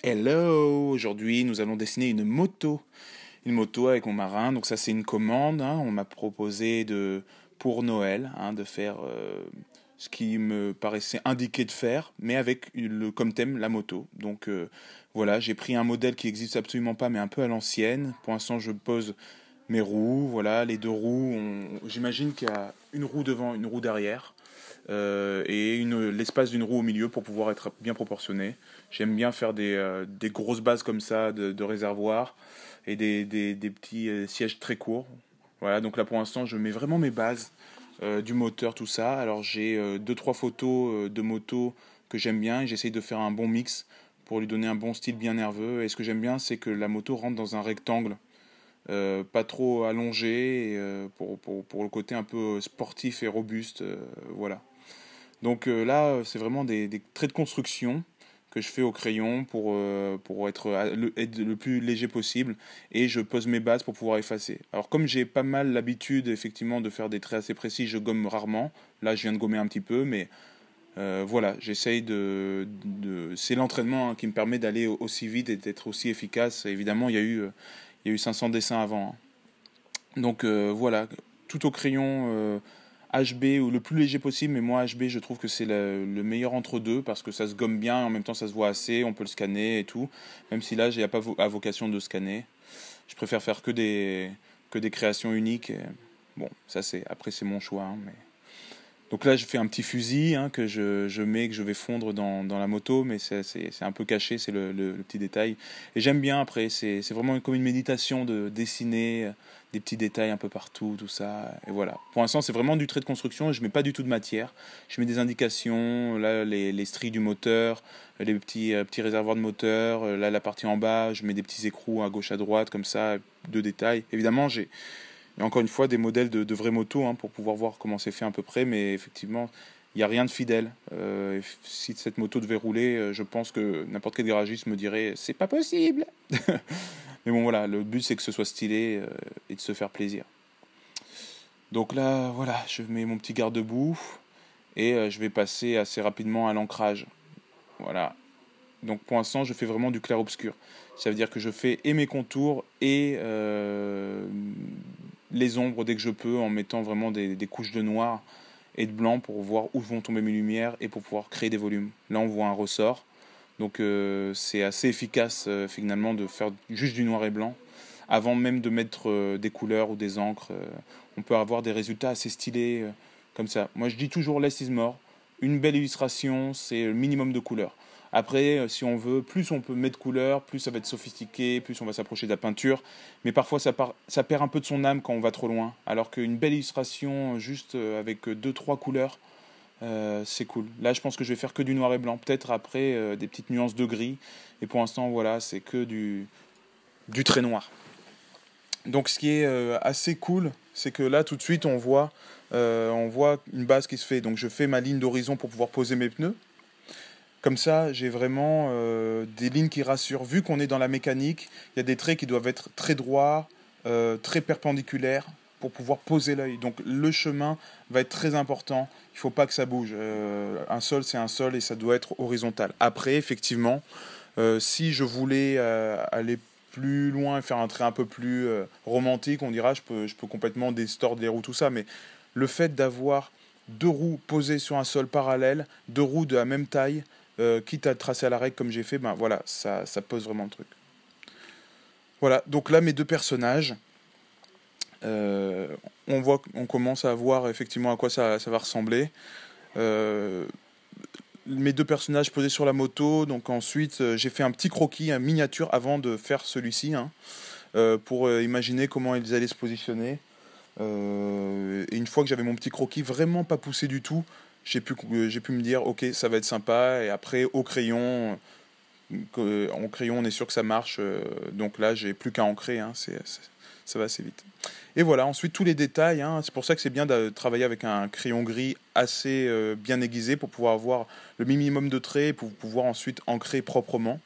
Hello, aujourd'hui nous allons dessiner une moto avec mon marin. Donc ça c'est une commande, hein. On m'a proposé pour Noël, hein, de faire ce qui me paraissait indiqué de faire, mais avec comme thème la moto. Donc voilà, j'ai pris un modèle qui n'existe absolument pas, mais un peu à l'ancienne. Pour l'instant je pose mes roues, voilà, les deux roues. J'imagine qu'il y a une roue devant, une roue derrière. Et l'espace d'une roue au milieu pour pouvoir être bien proportionné. J'aime bien faire des grosses bases comme ça de réservoir et des petits sièges très courts. Voilà, donc là pour l'instant je mets vraiment mes bases du moteur, tout ça. Alors j'ai deux trois photos de moto que j'aime bien et j'essaye de faire un bon mix pour lui donner un bon style bien nerveux. Et ce que j'aime bien, c'est que la moto rentre dans un rectangle. Pas trop allongé, pour le côté un peu sportif et robuste, voilà. Donc là, c'est vraiment des traits de construction que je fais au crayon pour être le plus léger possible, et je pose mes bases pour pouvoir effacer. Alors comme j'ai pas mal l'habitude effectivement de faire des traits assez précis, je gomme rarement. Là je viens de gommer un petit peu, mais voilà, j'essaye c'est l'entraînement, hein, qui me permet d'aller aussi vite et d'être aussi efficace. Évidemment, il y a eu 500 dessins avant, hein. Donc voilà, tout au crayon HB, ou le plus léger possible, mais moi HB je trouve que c'est le meilleur entre deux, parce que ça se gomme bien, en même temps ça se voit assez, on peut le scanner et tout, même si là j'ai pas à vocation de scanner. Je préfère faire que des créations uniques, et bon, ça après c'est mon choix, hein, mais... Donc là, je fais un petit fusil, hein, que que je vais fondre dans la moto, mais c'est un peu caché, c'est le petit détail. Et j'aime bien après, c'est vraiment comme une méditation de dessiner des petits détails un peu partout, tout ça. Et voilà. Pour l'instant, c'est vraiment du trait de construction et je mets pas du tout de matière. Je mets des indications, là, les stries du moteur, les petits réservoirs de moteur, là, la partie en bas, je mets des petits écrous à gauche, à droite, comme ça, de détails. Évidemment, et encore une fois, des modèles de vraies motos, hein, pour pouvoir voir comment c'est fait à peu près, mais effectivement, il n'y a rien de fidèle. Si cette moto devait rouler, je pense que n'importe quel garagiste me dirait c'est pas possible. Mais bon, voilà, le but c'est que ce soit stylé, et de se faire plaisir. Donc là, voilà, je mets mon petit garde-boue et je vais passer assez rapidement à l'ancrage. Voilà. Donc pour l'instant, je fais vraiment du clair-obscur. Ça veut dire que je fais et mes contours et les ombres dès que je peux, en mettant vraiment des couches de noir et de blanc pour voir où vont tomber mes lumières et pour pouvoir créer des volumes. Là, on voit un ressort. Donc c'est assez efficace, finalement, de faire juste du noir et blanc. Avant même de mettre des couleurs ou des encres, on peut avoir des résultats assez stylés, comme ça. Moi, je dis toujours less is more. Une belle illustration, c'est le minimum de couleurs. Après, si on veut, plus on peut mettre de couleurs, plus ça va être sophistiqué, plus on va s'approcher de la peinture. Mais parfois, ça perd un peu de son âme quand on va trop loin. Alors qu'une belle illustration, juste avec deux trois couleurs, c'est cool. Là, je pense que je vais faire que du noir et blanc. Peut-être après, des petites nuances de gris. Et pour l'instant, voilà, c'est que du trait noir. Donc, ce qui est assez cool, c'est que là, tout de suite, on voit une base qui se fait. Donc, je fais ma ligne d'horizon pour pouvoir poser mes pneus. Comme ça, j'ai vraiment des lignes qui rassurent. Vu qu'on est dans la mécanique, il y a des traits qui doivent être très droits, très perpendiculaires, pour pouvoir poser l'œil. Donc le chemin va être très important. Il ne faut pas que ça bouge. Un sol, c'est un sol et ça doit être horizontal. Après, effectivement, si je voulais aller plus loin et faire un trait un peu plus romantique, on dira, je peux complètement distordre les roues, tout ça. Mais le fait d'avoir deux roues posées sur un sol parallèle, deux roues de la même taille, quitte à tracer à la règle comme j'ai fait, ben voilà, ça pose vraiment le truc. Voilà, donc là mes deux personnages, on commence à voir effectivement à quoi ça va ressembler. Mes deux personnages posés sur la moto, donc ensuite j'ai fait un petit croquis, un miniature avant de faire celui-ci, hein, pour imaginer comment ils allaient se positionner. Et une fois que j'avais mon petit croquis vraiment pas poussé du tout, j'ai pu me dire ok, ça va être sympa. Et après au crayon, on est sûr que ça marche, donc là j'ai plus qu'à ancrer, hein, ça va assez vite. Et voilà, ensuite tous les détails, hein, c'est pour ça que c'est bien de travailler avec un crayon gris assez bien aiguisé pour pouvoir avoir le minimum de traits et pour pouvoir ensuite ancrer proprement.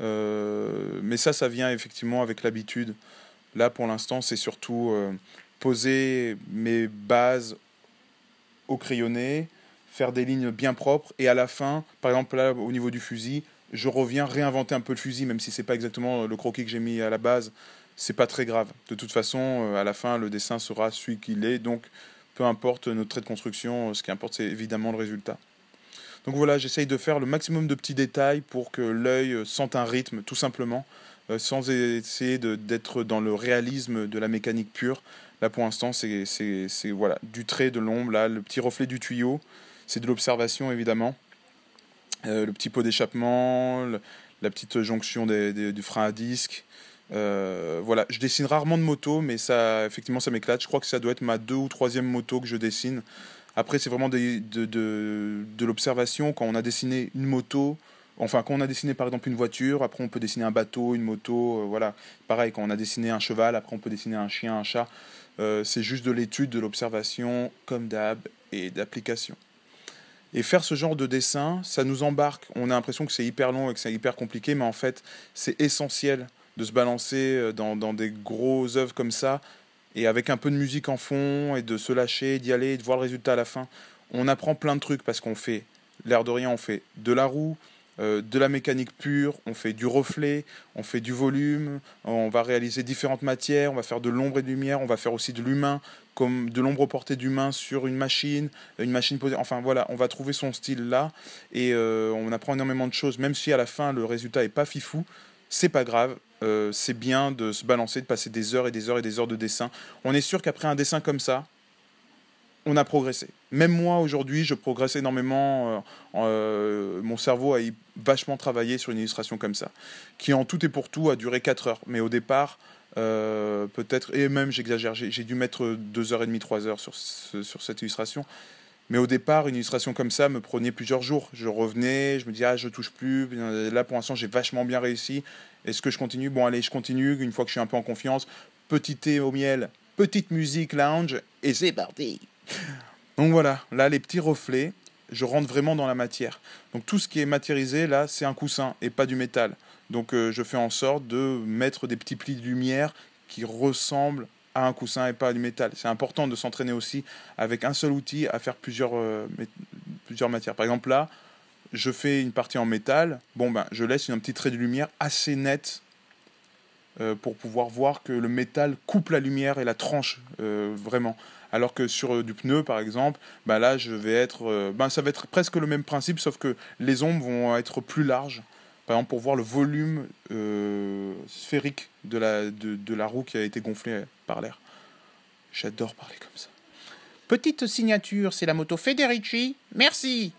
Mais ça vient effectivement avec l'habitude. Là pour l'instant c'est surtout poser mes bases au crayonné, faire des lignes bien propres, et à la fin, par exemple là au niveau du fusil, je reviens réinventer un peu le fusil, même si c'est pas exactement le croquis que j'ai mis à la base, c'est pas très grave. De toute façon, à la fin, le dessin sera celui qu'il est, donc peu importe notre trait de construction, ce qui importe c'est évidemment le résultat. Donc voilà, j'essaye de faire le maximum de petits détails pour que l'œil sente un rythme, tout simplement, sans essayer d'être dans le réalisme de la mécanique pure. Là, pour l'instant, c'est voilà, du trait, de l'ombre, là, le petit reflet du tuyau, c'est de l'observation, évidemment. Le petit pot d'échappement, la petite jonction du frein à disque. Voilà, je dessine rarement de moto, mais ça, effectivement, ça m'éclate. Je crois que ça doit être ma 2e ou 3e moto que je dessine. Après, c'est vraiment de l'observation. Quand on a dessiné une moto, enfin, quand on a dessiné par exemple une voiture, après on peut dessiner un bateau, une moto, voilà. Pareil, quand on a dessiné un cheval, après on peut dessiner un chien, un chat. C'est juste de l'étude, de l'observation, comme d'hab, et d'application. Et faire ce genre de dessin, ça nous embarque. On a l'impression que c'est hyper long et que c'est hyper compliqué, mais en fait, c'est essentiel de se balancer dans des gros œuvres comme ça, et avec un peu de musique en fond, et de se lâcher, d'y aller, et de voir le résultat à la fin. On apprend plein de trucs, parce qu'on fait, l'air de rien, on fait de la roue, de la mécanique pure, on fait du reflet, on fait du volume, on va réaliser différentes matières, on va faire de l'ombre et de lumière, on va faire aussi de l'humain, comme de l'ombre portée d'humain sur une machine posée, enfin voilà, on va trouver son style là, et on apprend énormément de choses, même si à la fin le résultat est pas fifou, c'est pas grave, c'est bien de se balancer, de passer des heures et des heures et des heures de dessin. On est sûr qu'après un dessin comme ça, on a progressé. Même moi, aujourd'hui, je progresse énormément. Mon cerveau a vachement travaillé sur une illustration comme ça, qui en tout et pour tout a duré 4 heures. Mais au départ, peut-être, et même j'exagère, j'ai dû mettre 2h30, 3 heures sur cette illustration. Mais au départ, une illustration comme ça me prenait plusieurs jours. Je revenais, je me disais, je touche plus. Là, pour l'instant, j'ai vachement bien réussi. Est-ce que je continue? Bon, allez, je continue. Une fois que je suis un peu en confiance, petit thé au miel, petite musique lounge, et c'est parti. Donc voilà, là, les petits reflets, je rentre vraiment dans la matière. Donc tout ce qui est matérialisé, là, c'est un coussin et pas du métal. Donc je fais en sorte de mettre des petits plis de lumière qui ressemblent à un coussin et pas à du métal. C'est important de s'entraîner aussi avec un seul outil à faire plusieurs matières. Par exemple là, je fais une partie en métal, je laisse un petit trait de lumière assez net pour pouvoir voir que le métal coupe la lumière et la tranche vraiment. Alors que sur du pneu par exemple, là je vais être, ça va être presque le même principe, sauf que les ombres vont être plus larges. Par exemple, pour voir le volume sphérique de la roue qui a été gonflée par l'air. J'adore parler comme ça. Petite signature, c'est la moto Federici. Merci.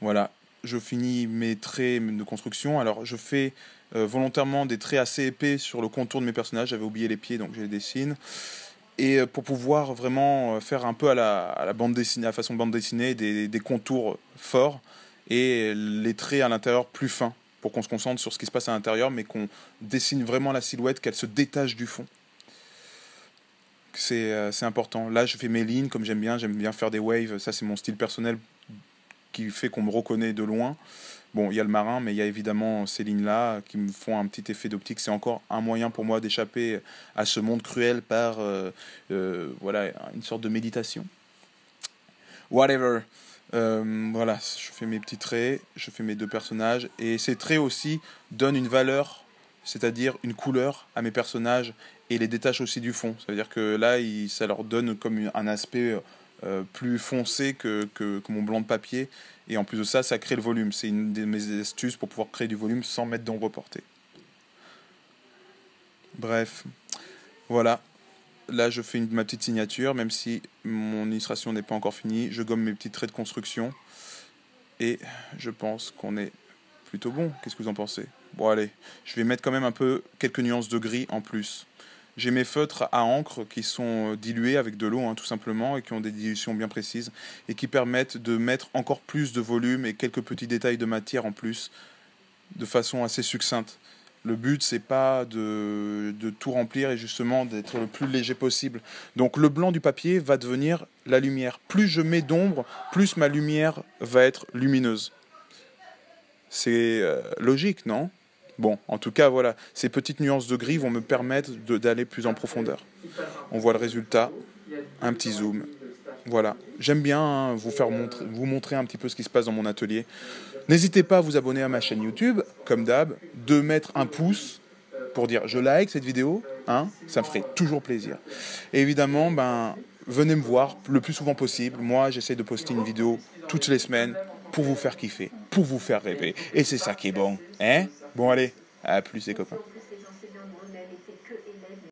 Voilà, je finis mes traits de construction. Alors, je fais volontairement des traits assez épais sur le contour de mes personnages. J'avais oublié les pieds, donc je les dessine. Et pour pouvoir vraiment faire un peu à la bande dessinée, à la façon de bande dessinée, des contours forts. Et les traits à l'intérieur plus fins, pour qu'on se concentre sur ce qui se passe à l'intérieur, mais qu'on dessine vraiment la silhouette, qu'elle se détache du fond. C'est important. Là, je fais mes lignes comme j'aime bien faire des waves, ça c'est mon style personnel qui fait qu'on me reconnaît de loin. Bon, il y a le marin, mais il y a évidemment ces lignes-là qui me font un petit effet d'optique. C'est encore un moyen pour moi d'échapper à ce monde cruel par voilà, une sorte de méditation. Whatever. Voilà, je fais mes petits traits, je fais mes 2 personnages, et ces traits aussi donnent une valeur, c'est-à-dire une couleur à mes personnages, et les détachent aussi du fond. Ça veut dire que là, ça leur donne comme un aspect plus foncé que mon blanc de papier, et en plus de ça, ça crée le volume. C'est une de mes astuces pour pouvoir créer du volume sans mettre d'ombre portée. Bref, voilà. Là, je fais ma petite signature, même si mon illustration n'est pas encore finie. Je gomme mes petits traits de construction. Et je pense qu'on est plutôt bon. Qu'est-ce que vous en pensez? Bon, allez, je vais mettre quand même quelques nuances de gris en plus. J'ai mes feutres à encre qui sont dilués avec de l'eau, tout simplement, et qui ont des dilutions bien précises, et qui permettent de mettre encore plus de volume et quelques petits détails de matière en plus, de façon assez succincte. Le but, c'est pas de tout remplir et justement d'être le plus léger possible. Donc le blanc du papier va devenir la lumière. Plus je mets d'ombre, plus ma lumière va être lumineuse. C'est logique, non? Bon, en tout cas, voilà, ces petites nuances de gris vont me permettre d'aller plus en profondeur. On voit le résultat, un petit zoom, Voilà, j'aime bien vous montrer un petit peu ce qui se passe dans mon atelier. N'hésitez pas à vous abonner à ma chaîne YouTube, comme d'hab, de mettre un pouce pour dire je like cette vidéo, hein, ça me ferait toujours plaisir. Et évidemment, venez me voir le plus souvent possible. Moi, j'essaie de poster une vidéo toutes les semaines pour vous faire kiffer, pour vous faire rêver. Et c'est ça qui est bon, hein? Bon allez, à plus les copains.